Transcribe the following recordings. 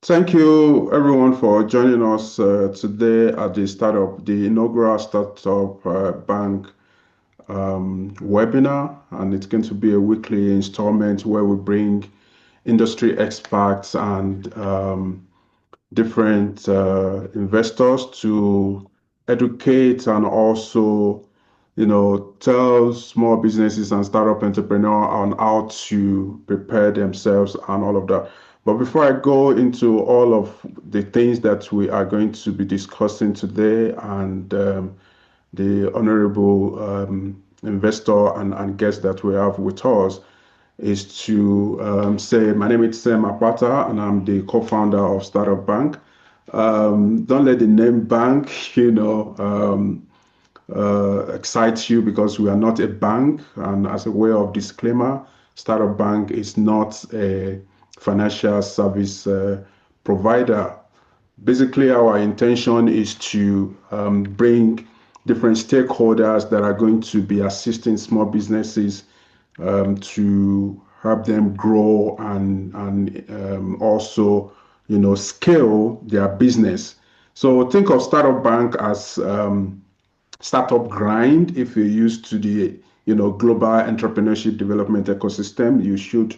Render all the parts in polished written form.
Thank you, everyone, for joining us today at the inaugural Startup Bank webinar. And it's going to be a weekly installment where we bring industry experts and different investors to educate and also, tell small businesses and startup entrepreneurs on how to prepare themselves and all of that. But before I go into all of the things that we are going to be discussing today and the honorable investor and guest that we have with us, is to say my name is Sam Apata and I'm the co-founder of Startup Bank. Don't let the name bank, excite you because we are not a bank. And as a way of disclaimer, Startup Bank is not a financial service provider. Basically, our intention is to bring different stakeholders that are going to be assisting small businesses to help them grow and also scale their business. So think of Startup Bank as startup grind. If you're used to the global entrepreneurship development ecosystem, you should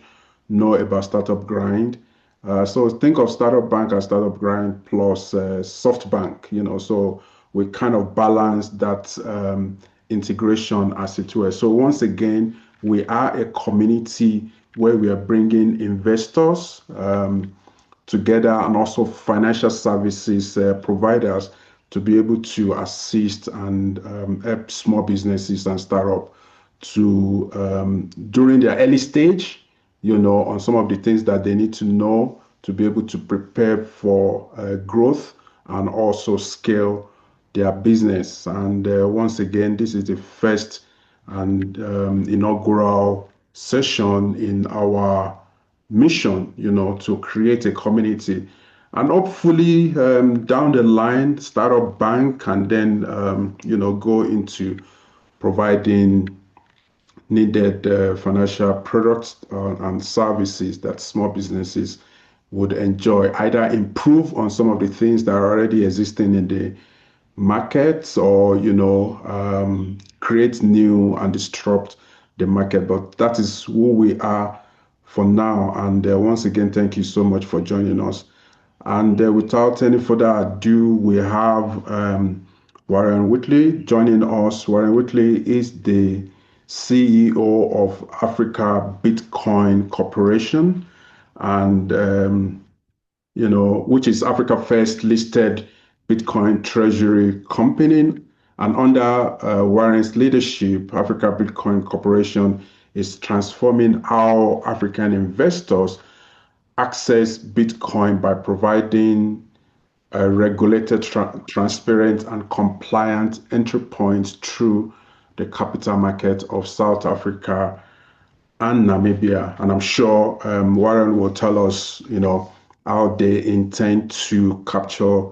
know about startup grind. So think of startup bank as startup grind plus SoftBank. So we kind of balance that integration as it were. So once again, we are a community where we are bringing investors together and also financial services providers to be able to assist and help small businesses and startup to during their early stage, on some of the things that they need to know to be able to prepare for growth and also scale their business. And once again, this is the first and inaugural session in our mission, to create a community. And hopefully, down the line, Startup Bank can then, go into providing needed financial products and services that small businesses would enjoy, either improve on some of the things that are already existing in the markets or, create new and disrupt the market. But that is who we are for now. And once again, thank you so much for joining us. And without any further ado, we have Warren Wheatley joining us. Warren Wheatley is the CEO of Africa Bitcoin Corporation, and which is Africa first listed Bitcoin treasury company. And under Warren's leadership, Africa Bitcoin Corporation is transforming how African investors access Bitcoin by providing a regulated, transparent, and compliant entry points through the capital market of South Africa and Namibia. And I'm sure Warren will tell us, how they intend to capture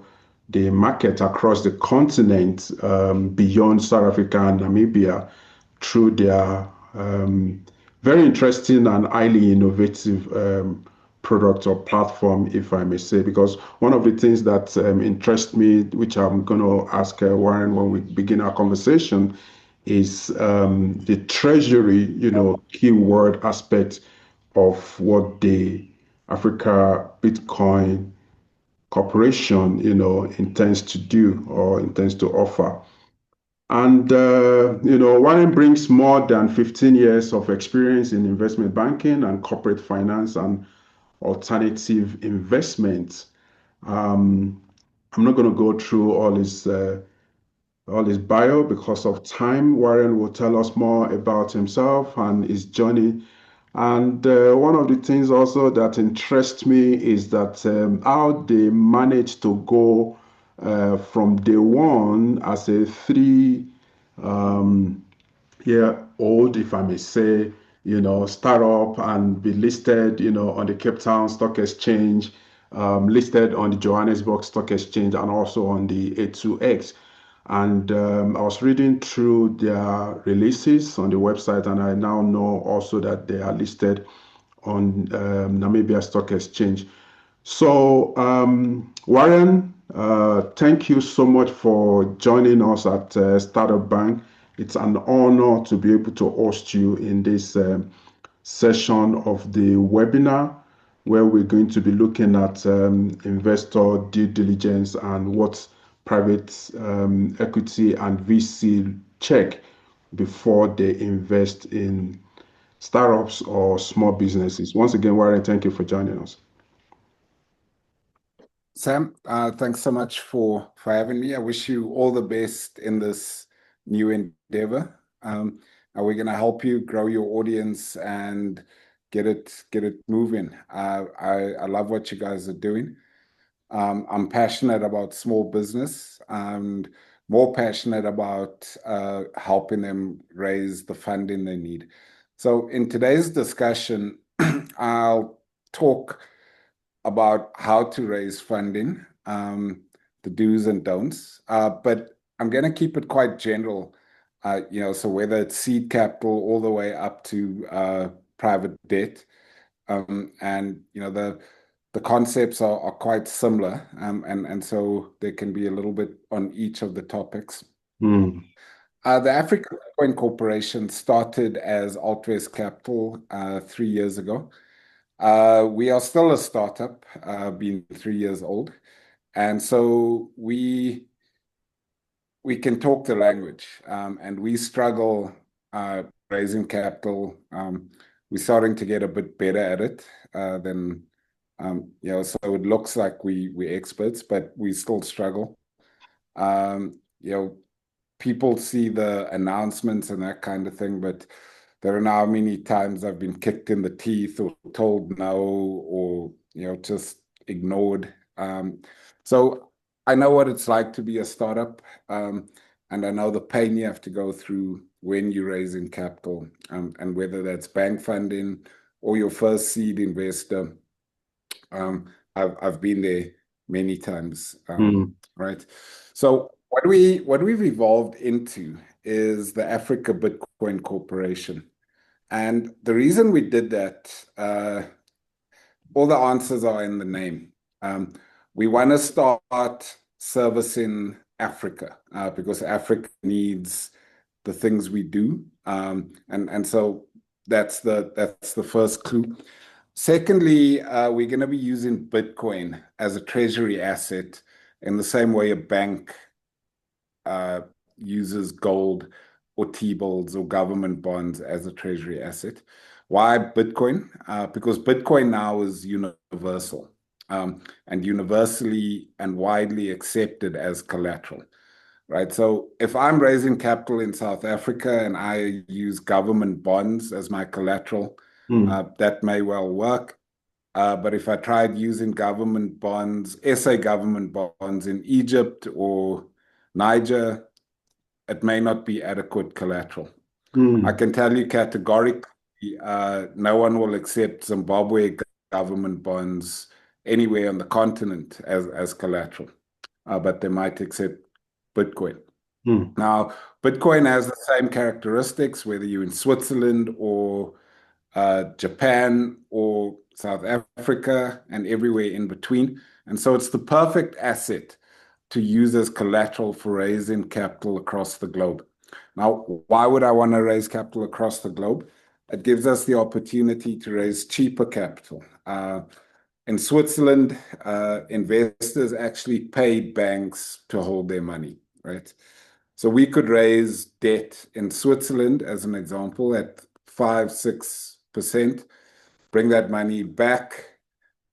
the market across the continent beyond South Africa and Namibia through their very interesting and highly innovative product or platform, if I may say, because one of the things that interests me, which I'm going to ask Warren when we begin our conversation, is the treasury, keyword aspect of what the Africa Bitcoin Corporation, intends to do or intends to offer. And, Warren brings more than 15 years of experience in investment banking and corporate finance and alternative investments. I'm not going to go through all his bio because of time. Warren will tell us more about himself and his journey. And one of the things also that interests me is that how they managed to go from day one as a 3 year old, if I may say, startup and be listed, on the Cape Town Stock Exchange, listed on the Johannesburg Stock Exchange and also on the A2X. And I was reading through their releases on the website, and I now know also that they are listed on Namibia Stock Exchange. So, Warren, thank you so much for joining us at Startup Bank. It's an honor to be able to host you in this session of the webinar where we're going to be looking at investor due diligence and what private equity and VC check before they invest in startups or small businesses. Once again, Warren, thank you for joining us. Sam, thanks so much for having me. I wish you all the best in this new endeavor. And we're going to help you grow your audience and get it moving. I love what you guys are doing. I'm passionate about small business and more passionate about helping them raise the funding they need. So in today's discussion, I'll talk about how to raise funding, the do's and don'ts. But I'm going to keep it quite general. So whether it's seed capital all the way up to private debt, and the concepts are quite similar, and so there can be a little bit on each of the topics. Mm, The African Bitcoin Corporation started as Altvest Capital 3 years ago. We are still a startup, being 3 years old, and so we can talk the language, and we struggle raising capital. We're starting to get a bit better at it than so it looks like we're experts, but we still struggle. Um, you know, People see the announcements and that kind of thing, but there are now many times I've been kicked in the teeth or told no or just ignored. So I know what it's like to be a startup, and I know the pain you have to go through when you're raising capital, and whether that's bank funding or your first seed investor. I've been there many times, mm, right? So what we've evolved into is the Africa Bitcoin Corporation, and the reason we did that, all the answers are in the name. We want to start servicing Africa because Africa needs the things we do, and so that's the first clue. Secondly, we're going to be using Bitcoin as a treasury asset in the same way a bank uh, uses gold or T-bills or government bonds as a treasury asset. Why Bitcoin? Because Bitcoin now is universal, and universally and widely accepted as collateral, right? So if I'm raising capital in South Africa and I use government bonds as my collateral, mm, that may well work. But if I tried using government bonds, SA government bonds in Egypt or Niger, it may not be adequate collateral. I mm, can tell you categorically, no one will accept Zimbabwe government bonds anywhere on the continent as collateral, but they might accept Bitcoin. mm, Now, Bitcoin has the same characteristics, whether you're in Switzerland or Japan or South Africa and everywhere in between. And so it's the perfect asset to use as collateral for raising capital across the globe. Now, why would I want to raise capital across the globe? It gives us the opportunity to raise cheaper capital. In Switzerland, investors actually paid banks to hold their money, right? So we could raise debt in Switzerland, as an example, at 5, 6%, bring that money back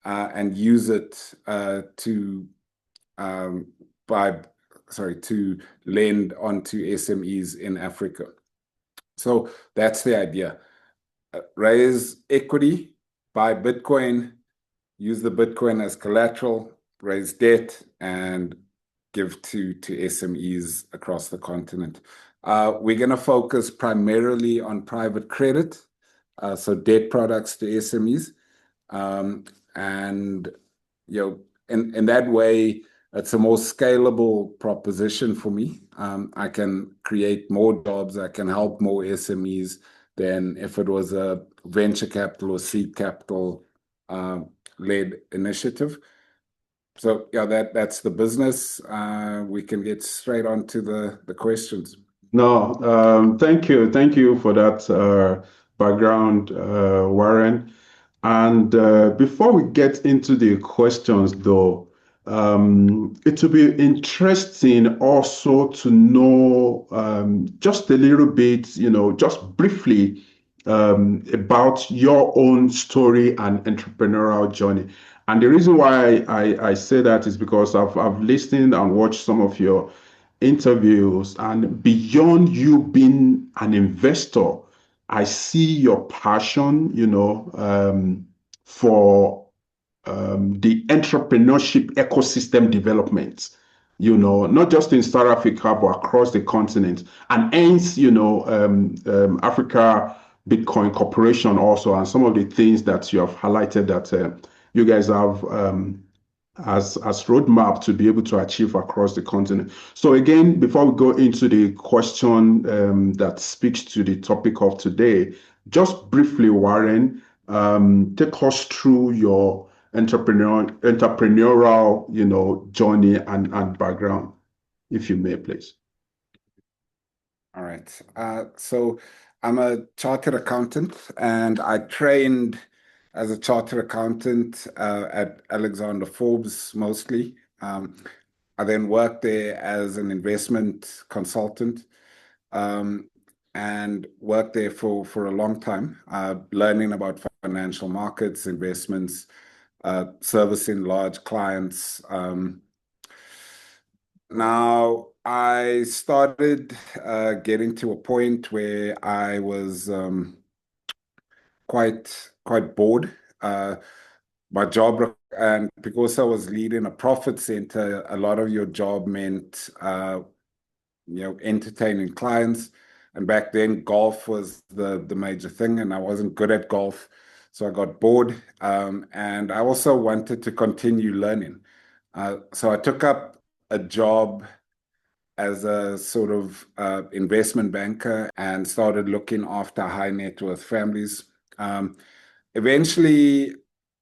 and use it to buy, to lend onto SMEs in Africa. So that's the idea. Raise equity, buy Bitcoin, use the Bitcoin as collateral, raise debt, and give to SMEs across the continent. We're going to focus primarily on private credit, so debt products to SMEs. And in that way, it's a more scalable proposition for me. I can create more jobs, I can help more SMEs than if it was a venture capital or seed capital led initiative. So yeah, that's the business. We can get straight on to the questions. No, thank you for that background, Warren. And before we get into the questions, though, it will be interesting also to know just a little bit, just briefly about your own story and entrepreneurial journey. And the reason why I say that is because I've listened and watched some of your interviews, and beyond you being an investor, I see your passion, for the entrepreneurship ecosystem development, not just in South Africa, but across the continent. And hence, Africa Bitcoin Corporation also, and some of the things that you have highlighted that you guys have as roadmap to be able to achieve across the continent. So again, before we go into the question that speaks to the topic of today, just briefly, Warren, take us through your entrepreneurial, journey and background, if you may, please. All right. So I'm a chartered accountant, and I trained as a chartered accountant at Alexander Forbes mostly. I then worked there as an investment consultant, um, and worked there for a long time, learning about financial markets, investments, servicing large clients. Now, I started getting to a point where I was quite bored. My job, and because I was leading a profit center, a lot of your job meant entertaining clients. And back then, golf was the major thing, and I wasn't good at golf, so I got bored. And I also wanted to continue learning. So I took up a job as a sort of investment banker and started looking after high net worth families. Eventually,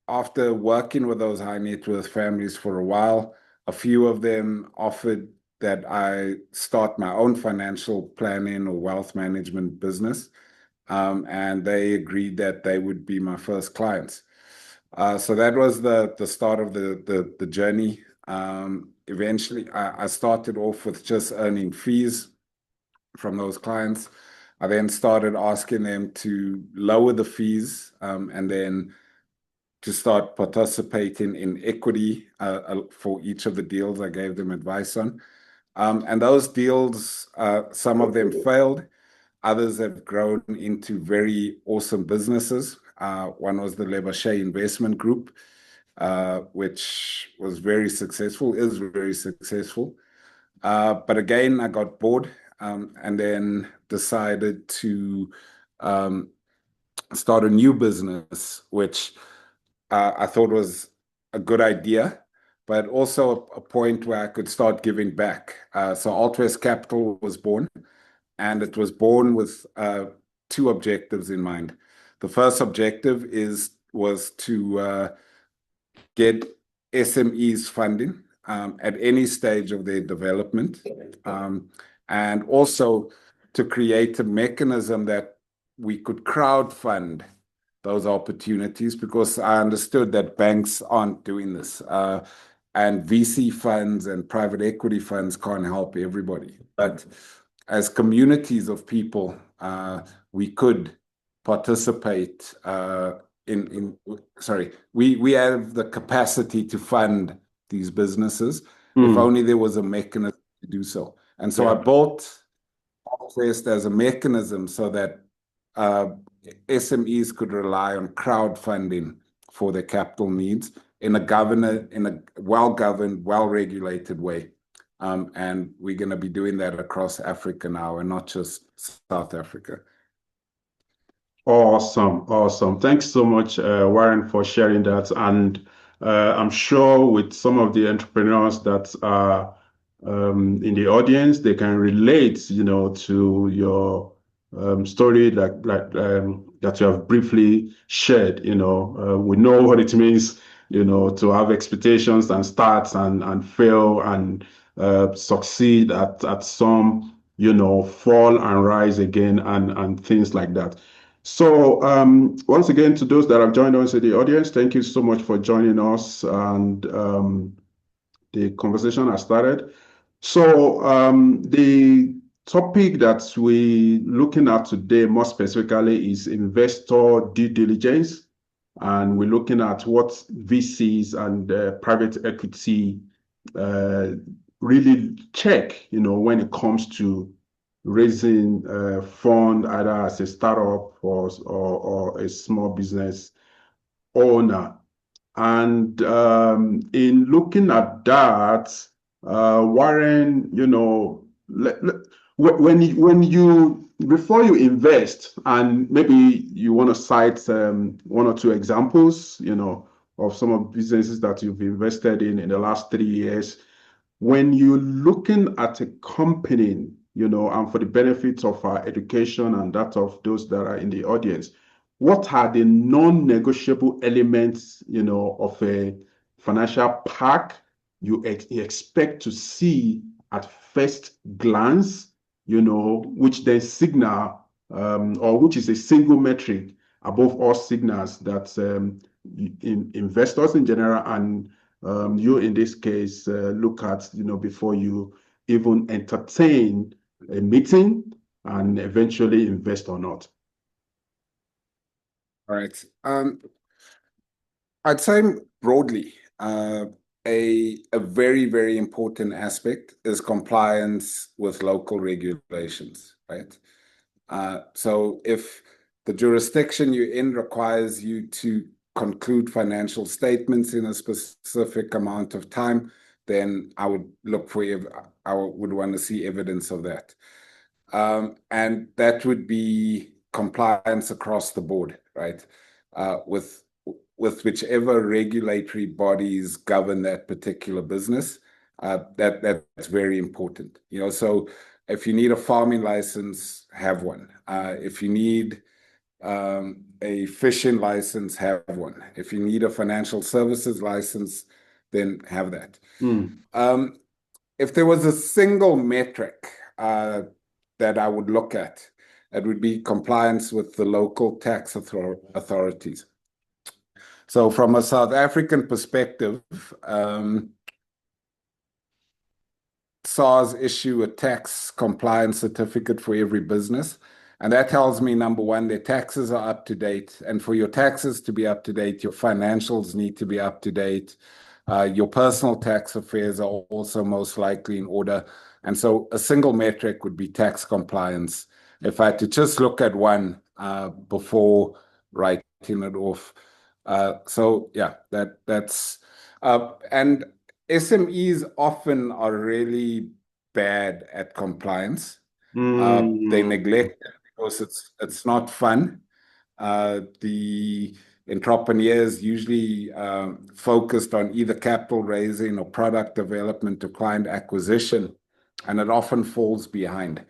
after working with those high net worth families for a while, a few of them offered that I start my own financial planning or wealth management business. And they agreed that they would be my first clients. So that was the start of the journey. Eventually, I started off with just earning fees from those clients. I then started asking them to lower the fees, and then to start participating in equity for each of the deals I gave them advice on. And those deals, some of them failed. Others have grown into very awesome businesses. One was the Lebashe Investment Group, which was very successful, is very successful. But again, I got bored, and then decided to start a new business, which I thought was a good idea, but also a point where I could start giving back. So Altwest Capital was born, and it was born with two objectives in mind. The first objective was to get SMEs funding at any stage of their development, and also to create a mechanism that we could crowd fund those opportunities, because I understood that banks aren't doing this. And VC funds and private equity funds can't help everybody. But as communities of people, we could participate sorry, we have the capacity to fund these businesses if only there was a mechanism to do so. And so I built Altwest as a mechanism so that SMEs could rely on crowdfunding for their capital needs in a well-governed, well-regulated way. And we're going to be doing that across Africa now, and not just South Africa. Awesome, awesome. Thanks so much, Warren, for sharing that. And I'm sure with some of the entrepreneurs that are in the audience, they can relate, to your story that you have briefly shared. We know what it means to have expectations and start and fail and succeed at some, fall and rise again and things like that. So once again, to those that have joined us in the audience, thank you so much for joining us. And the conversation has started. So the topic that we're looking at today, more specifically, is investor due diligence. And we're looking at what VCs and private equity uh, really check, when it comes to raising a fund, either as a startup or a small business owner. And in looking at that, Warren, when you before you invest, and maybe you want to cite one or two examples, of some of the businesses that you've invested in the last 3 years, when you're looking at a company, and for the benefit of our education and that of those that are in the audience, what are the non-negotiable elements, of a financial pack you expect to see at first glance, which then signal, or which is a single metric above all signals that investors in general and you in this case look at, before you even entertain a meeting and eventually invest or not. All right. I'd say broadly, a very, very important aspect is compliance with local regulations, right? So if the jurisdiction you're in requires you to conclude financial statements in a specific amount of time, then I would I would want to see evidence of that. And that would be compliance across the board, right? With whichever regulatory bodies govern that particular business. That's very important. So if you need a farming license, have one. If you need a fishing license, have one. If you need a financial services license, then have that. If there was a single metric that I would look at, it would be compliance with the local tax authorities. So from a South African perspective, SARS issue a tax compliance certificate for every business. And that tells me, number one, their taxes are up to date. And for your taxes to be up to date, your financials need to be up to date. Your personal tax affairs are also most likely in order. And so a single metric would be tax compliance. If I had to just look at one before writing it off. So yeah, that's and SMEs often are really bad at compliance. They neglect it because it's not fun. The entrepreneurs usually focused on either capital raising or product development or client acquisition, and it often falls behind.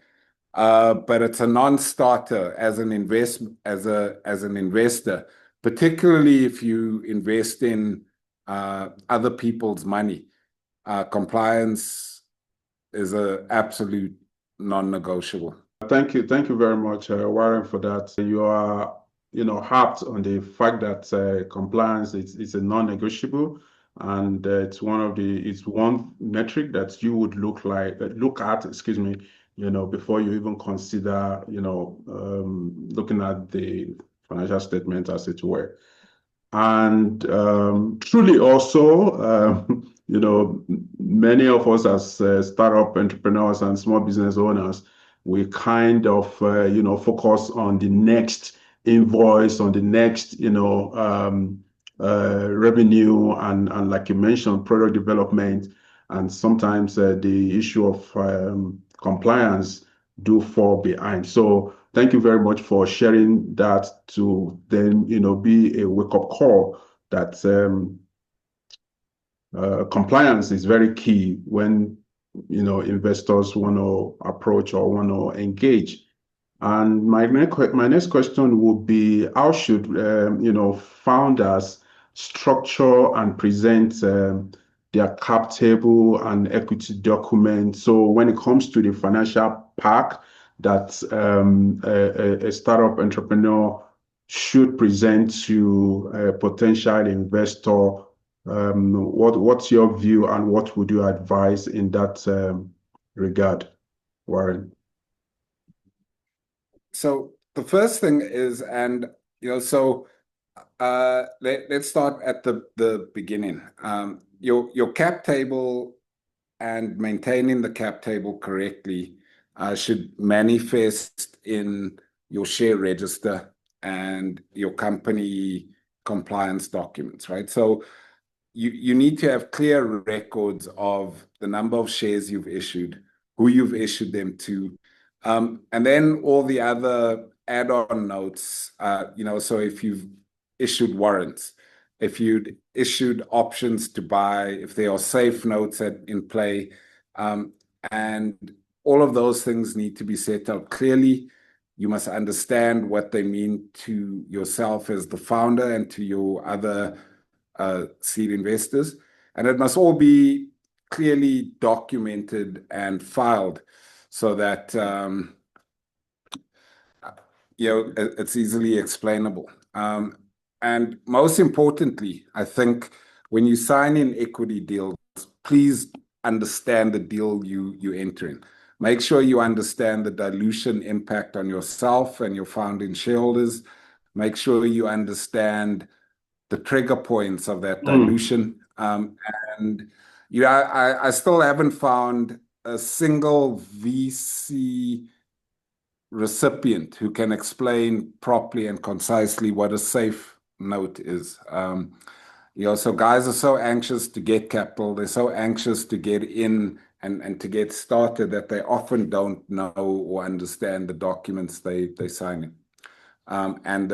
But it's a non-starter as an investor, particularly if you invest in other people's money. Compliance is an absolute non-negotiable. Thank you very much, Warren, for that. You are, harped on the fact that compliance is a non-negotiable, and it's one metric that you would look at, excuse me, before you even consider, looking at the financial statement, as it were. And truly also, many of us as startup entrepreneurs and small business owners, we kind of, focus on the next invoice, on the next, revenue, and like you mentioned, product development. And sometimes the issue of compliance do fall behind. So thank you very much for sharing that, to then, be a wake-up call that compliance is very key when, investors want to approach or want to engage. And my next question would be, how should, founders structure and present their cap table and equity document. So when it comes to the financial pack that a startup entrepreneur should present to a potential investor, what's your view and what would you advise in that regard, Warren? So the first thing is, let's start at the beginning. Your cap table and maintaining the cap table correctly should manifest in your share register and your company compliance documents, right? So you need to have clear records of the number of shares you've issued, who you've issued them to, and then all the other add-on notes. So if you've issued warrants, if you'd issued options to buy, if there are safe notes in play, um, and all of those things need to be set out clearly. You must understand what they mean to yourself as the founder and to your other seed investors. And it must all be clearly documented and filed so that it's easily explainable. And most importantly, I think when you sign in equity deals, please understand the deal you enter in. Make sure you understand the dilution impact on yourself and your founding shareholders. Make sure you understand the trigger points of that Mm, dilution. And I still haven't found a single VC recipient who can explain properly and concisely what a safe note is. So guys are so anxious to get capital, they're so anxious to get in and to get started that they often don't know or understand the documents they sign in. And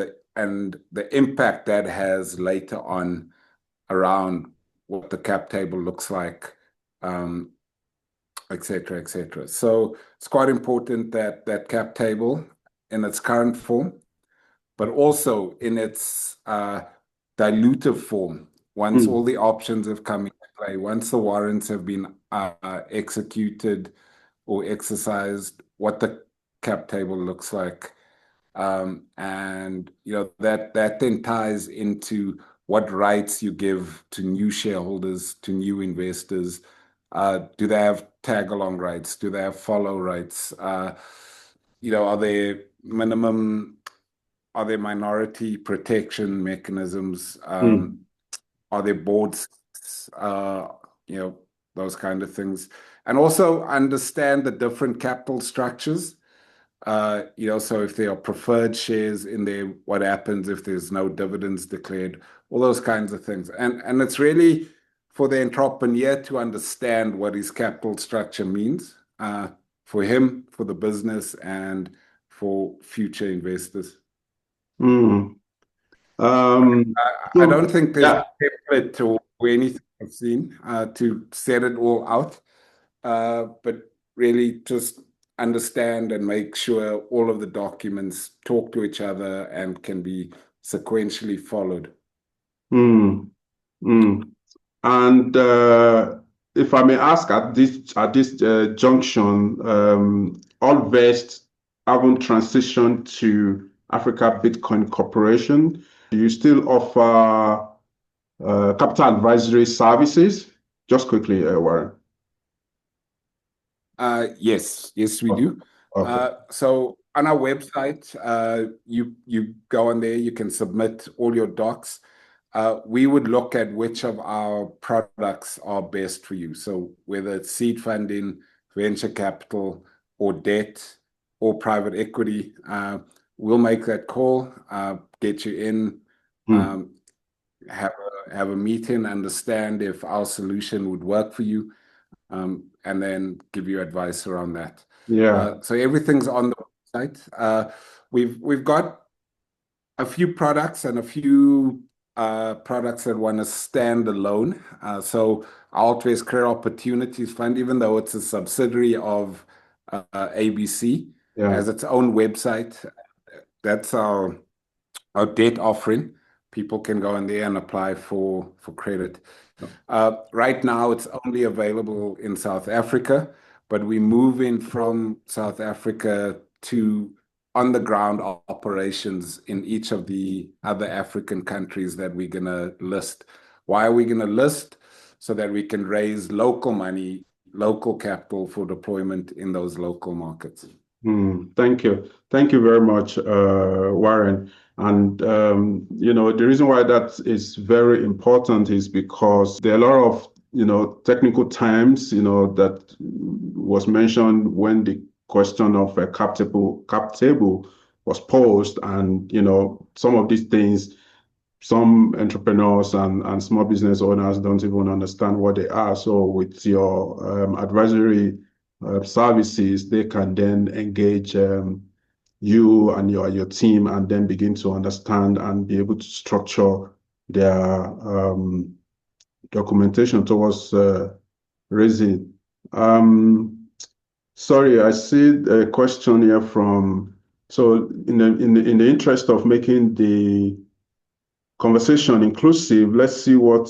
the impact that has later on around what the cap table looks like, um, et cetera, et cetera. So it's quite important that that cap table in its current form, but also in its dilutive form, once mm, all the options have come into play, once the warrants have been executed or exercised, what the cap table looks like. And that then ties into what rights you give to new shareholders, to new investors. Do they have tag along rights? Do they have follow rights? Are there minimum, are there minority protection mechanisms? mm, Are there boards? Uh, you know, those kind of things. And also understand the different capital structures. So if there are preferred shares in there, what happens if there's no dividends declared, all those kinds of things. And it's really for the entrepreneur to understand what his capital structure means for him, for the business, and for future investors. mm. I don't So think there's a yeah. template or anything I've seen to set it all out, but really just understand and make sure all of the documents talk to each other and can be sequentially followed. Mm, mm. And if I may ask, at this junction, all Vest haven't transitioned to Africa Bitcoin Corporation. Do you still offer capital advisory services? Just quickly, Warren. Yes, we Okay. do. Okay. So on our website, you go on there, you can submit all your docs. We would look at which of our products are best for you. So whether it's seed funding, venture capital, or debt, or private equity, we'll make that call, get you in, Mm, um, have a meeting, understand if our solution would work for you, and then give you advice around that. yeah. So everything's on the website. We've got a few products and a few products that want to stand alone. So Altways Career Opportunities Fund, even though it's a subsidiary of ABC, Yeah. has its own website. That's our debt offering. People can go in there and apply for credit. Right now, it's only available in South Africa, but we're moving from South Africa to on-the-ground operations in each of the other African countries that we're going to list. Why are we going to list? So that we can raise local money, local capital for deployment in those local markets. Thank you. Thank you very much, Warren. And, the reason why that is very important is because there are a lot of, technical terms, that was mentioned when the question of a cap table was posed. And, some of these things, some entrepreneurs and small business owners don't even understand what they are. So with your advisory services, they can then engage you and your team and then begin to understand and be able to structure their documentation towards raising. Sorry, I see a question here from, so in the interest of making the conversation inclusive, let's see what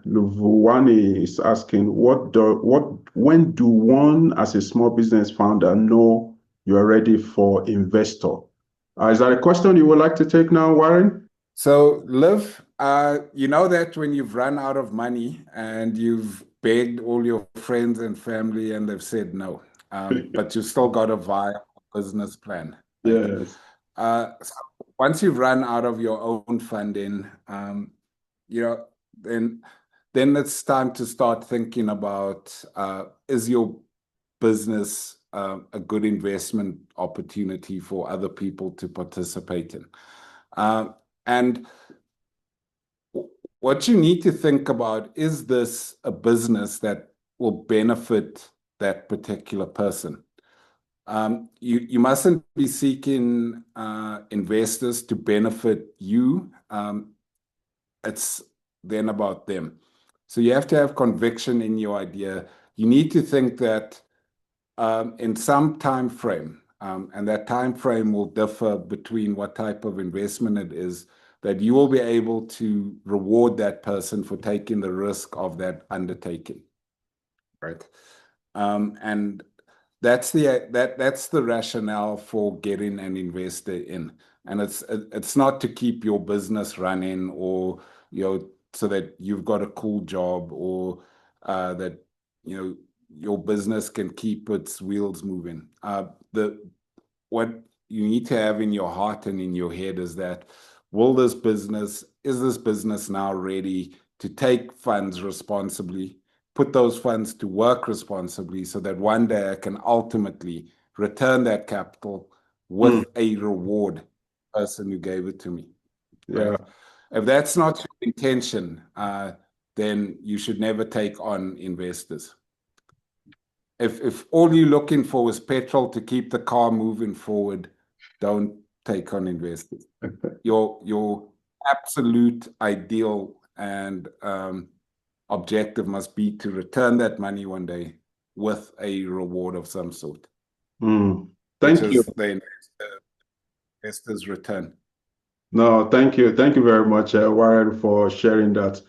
Luvuwani is asking. When do one, as a small business founder, know you are ready for investor? Is that a question you would like to take now, Warren? So, Liv, you know that when you've run out of money and you've begged all your friends and family and they've said no, but you've still got a viable business plan, right? Yes. So once you've run out of your own funding, you know, then it's time to start thinking about is your business a good investment opportunity for other people to participate in? And what you need to think about, is this a business that will benefit that particular person? You mustn't be seeking investors to benefit you. It's then about them. So you have to have conviction in your idea. You need to think that in some time frame, and that time frame will differ between what type of investment it is, that you will be able to reward that person for taking the risk of that undertaking, right? And that's the rationale for getting an investor in. And it's not to keep your business running, or so that you've got a cool job, or that your business can keep its wheels moving. What you need to have in your heart and in your head is that, is this business now ready to take funds responsibly, put those funds to work responsibly, so that one day I can ultimately return that capital with a reward person who gave it to me. Yeah. Right? If that's not your intention, then you should never take on investors. If all you're looking for is petrol to keep the car moving forward, don't take on investors. Your absolute ideal and objective must be to return that money one day with a reward of some sort. Thank you. The investor's return. No, thank you. Thank you very much, Warren, for sharing that.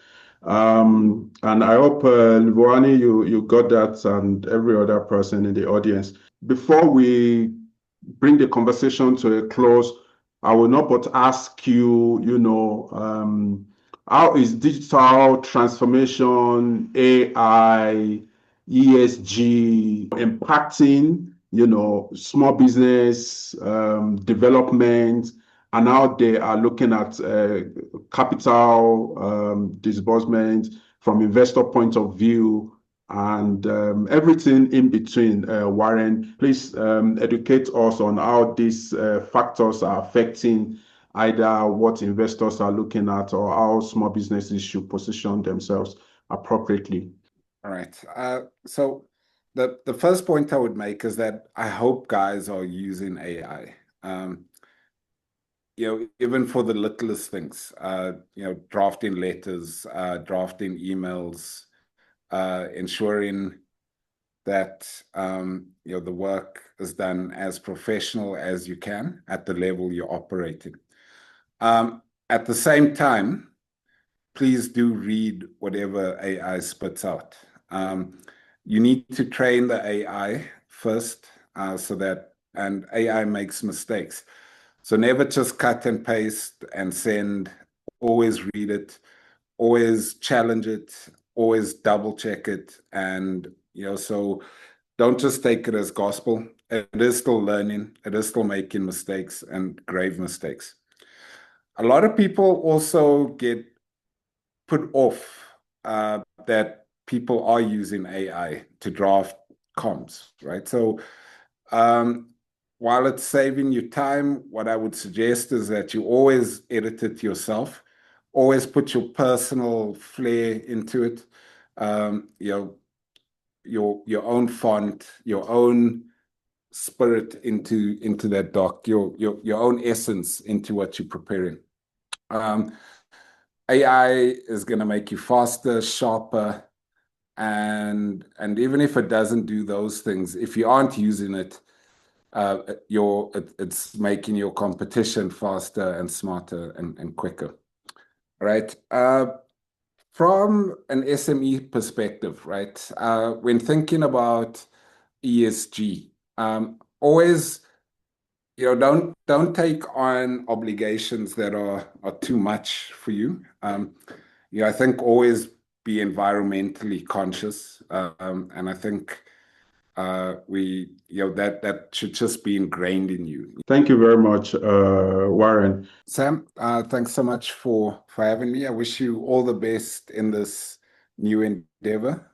And I hope, Luani, you got that, and every other person in the audience. Before we bring the conversation to a close, I will not but ask you, how is digital transformation, AI, ESG impacting, small business development, and how they are looking at capital disbursement from investor point of view, and everything in between. Warren, please educate us on how these factors are affecting either what investors are looking at or how small businesses should position themselves appropriately. All right. So the first point I would make is that I hope guys are using AI. Even for the littlest things, drafting letters, drafting emails, ensuring that the work is done as professional as you can at the level you're operating. At the same time, please do read whatever AI spits out. You need to train the AI first, and AI makes mistakes. So never just cut and paste and send. Always read it, always challenge it, always double check it. And, so don't just take it as gospel. It is still learning, it is still making mistakes and grave mistakes. A lot of people also get put off that people are using AI to draft comms, right? So um, while it's saving you time, what I would suggest is that you always edit it yourself, always put your personal flair into it, your own font, your own spirit into that doc, your own essence into what you're preparing. Um, AI is going to make you faster, sharper, and even if it doesn't do those things, if you aren't using it, it's making your competition faster and smarter and quicker, right? From an SME perspective, right? When thinking about ESG, always don't take on obligations that are too much for you. I think always be environmentally conscious, and I think that should just be ingrained in you. Thank you very much, Warren. Sam, thanks so much for having me. I wish you all the best in this new endeavor.